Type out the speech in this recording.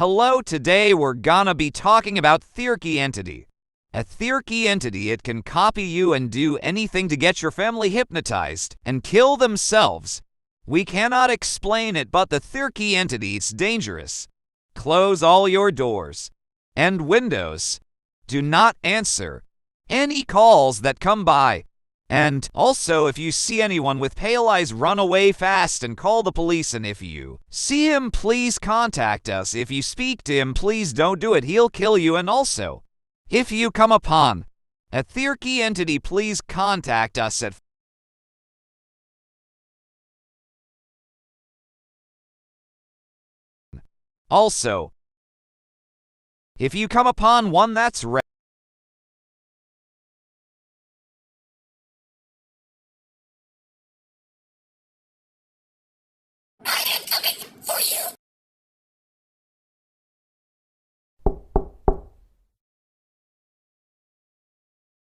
Hello, today we're gonna be talking about Thearchy entity. A Thearchy entity, it can copy you and do anything to get your family hypnotized and kill themselves. We cannot explain it, but the Thearchy entity is dangerous. Close all your doors and windows. Do not answer any calls that come by. And also, if you see anyone with pale eyes, run away fast and call the police. And if you see him, please contact us. If you speak to him, please don't do it. He'll kill you. And also, if you come upon a Thearchy entity, please contact us at Also, if you come upon one that's